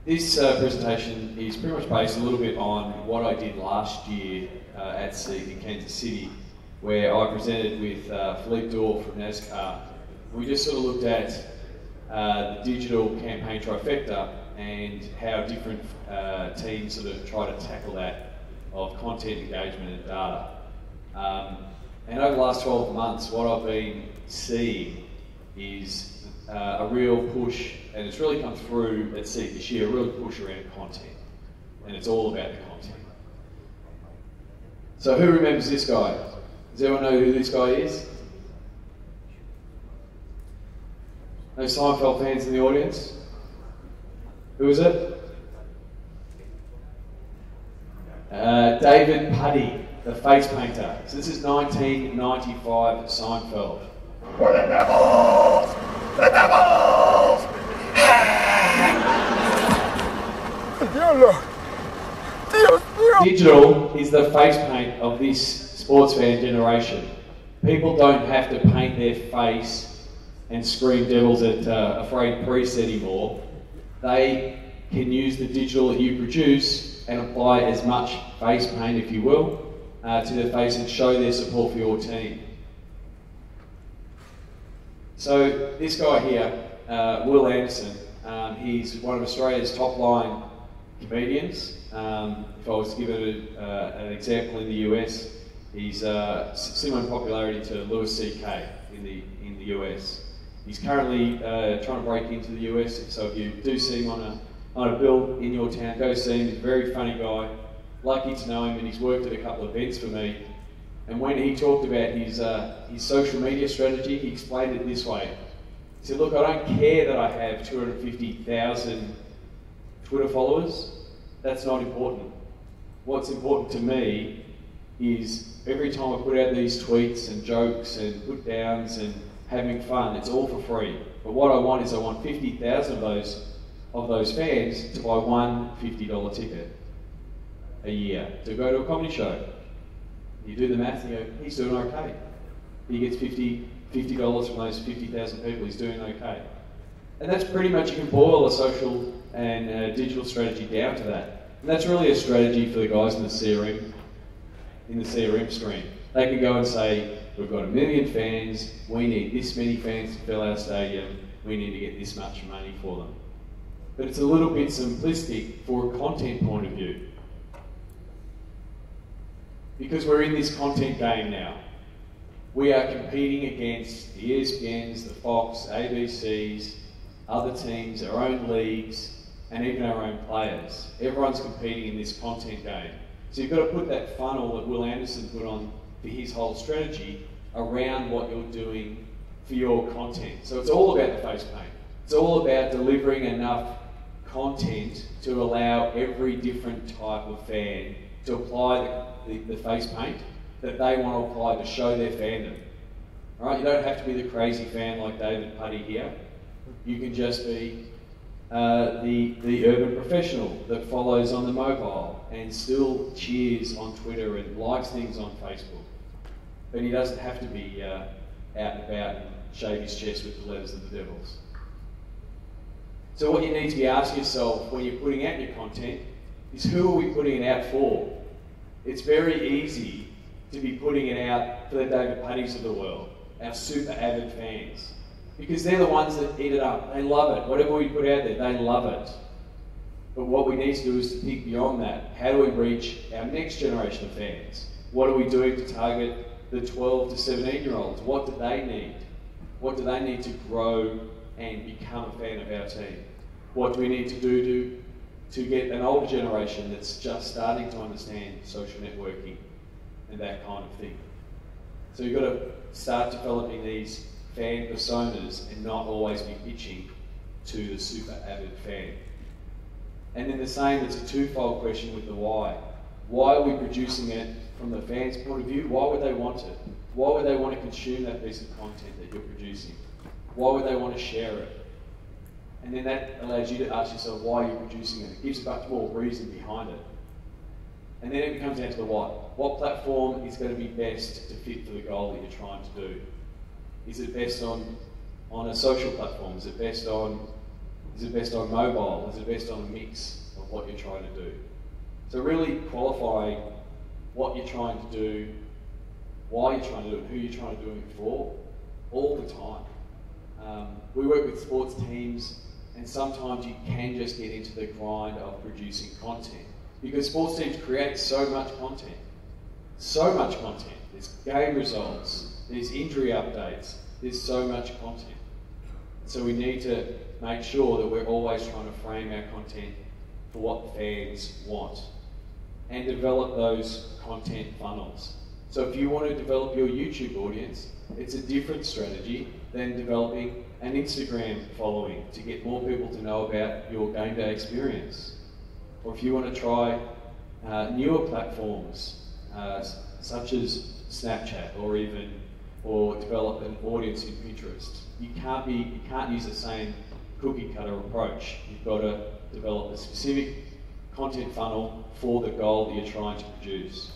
This presentation is pretty much based a little bit on what I did last year at SEED in Kansas City, where I presented with Philippe Dorr from NASCAR. We just sort of looked at the digital campaign trifecta and how different teams sort of try to tackle that of content engagement and data. And over the last 12 months, what I've been seeing is a real push, and it's really come through at SEED this year, a real push around content. And it's all about the content. So who remembers this guy? Does everyone know who this guy is? No Seinfeld fans in the audience? Who is it? David Puddy, the face painter. So this is 1995 Seinfeld. For the devils! The devils! Digital is the face paint of this sports fan generation. People don't have to paint their face and scream devils at afraid priests anymore. They can use the digital that you produce and apply as much face paint, if you will, to their face and show their support for your team. So this guy here, Will Anderson, he's one of Australia's top line comedians. If I was to give it an example in the US, he's similar in popularity to Louis C.K. in the US. He's currently trying to break into the US, so if you do see him on a bill in your town, go see him. He's a very funny guy. Lucky to know him, and he's worked at a couple of events for me. And when he talked about his social media strategy, he explained it this way. He said, look, I don't care that I have 250,000 Twitter followers. That's not important. What's important to me is every time I put out these tweets and jokes and put downs and having fun, it's all for free. But what I want is I want 50,000 of those fans to buy one $50 ticket a year to go to a comedy show. You do the math and you go, he's doing okay. He gets $50 from those 50,000 people, he's doing okay. And that's pretty much, you can boil a social and digital strategy down to that. And that's really a strategy for the guys in the CRM stream. They can go and say, we've got 1 million fans, we need this many fans to fill our stadium, we need to get this much money for them. But it's a little bit simplistic for a content point of view. Because we're in this content game now. We are competing against the ESPNs, the Fox, ABCs, other teams, our own leagues, and even our own players. Everyone's competing in this content game. So you've got to put that funnel that Will Anderson put on for his whole strategy around what you're doing for your content. So it's all about the face paint. It's all about delivering enough content to allow every different type of fan to apply the face paint that they want to apply to show their fandom. All right, you don't have to be the crazy fan like David Puddy here. You can just be the urban professional that follows on the mobile and still cheers on Twitter and likes things on Facebook. But he doesn't have to be out and about and shave his chest with the letters of the devils. So what you need to be asking yourself when you're putting out your content is, who are we putting it out for? It's very easy to be putting it out for the David Puddys of the world, our super avid fans. Because they're the ones that eat it up. They love it. Whatever we put out there, they love it. But what we need to do is to think beyond that. How do we reach our next generation of fans? What are we doing to target the 12 to 17-year-olds? What do they need? What do they need to grow and become a fan of our team? What do we need to do to get an older generation that's just starting to understand social networking and that kind of thing? So you've got to start developing these fan personas and not always be pitching to the super avid fan. And then the same, it's a twofold question with the why. Why are we producing it from the fans' point of view? Why would they want it? Why would they want to consume that piece of content that you're producing? Why would they want to share it? And then that allows you to ask yourself why you're producing it. It gives much more reason behind it. And then it comes down to the what. What platform is going to be best to fit for the goal that you're trying to do? Is it best on a social platform? Is it best on Is it best on mobile? Is it best on a mix of what you're trying to do? So really qualifying what you're trying to do, why you're trying to do it, who you're trying to do it for, all the time. We work with sports teams, and sometimes you can just get into the grind of producing content, because sports teams create so much content. So much content. There's game results, there's injury updates, there's so much content. So we need to make sure that we're always trying to frame our content for what fans want and develop those content funnels. So if you want to develop your YouTube audience, it's a different strategy than developing an Instagram following to get more people to know about your game day experience. Or if you want to try newer platforms such as Snapchat, or develop an audience in Pinterest, you can't use the same cookie cutter approach. You've got to develop a specific content funnel for the goal that you're trying to produce.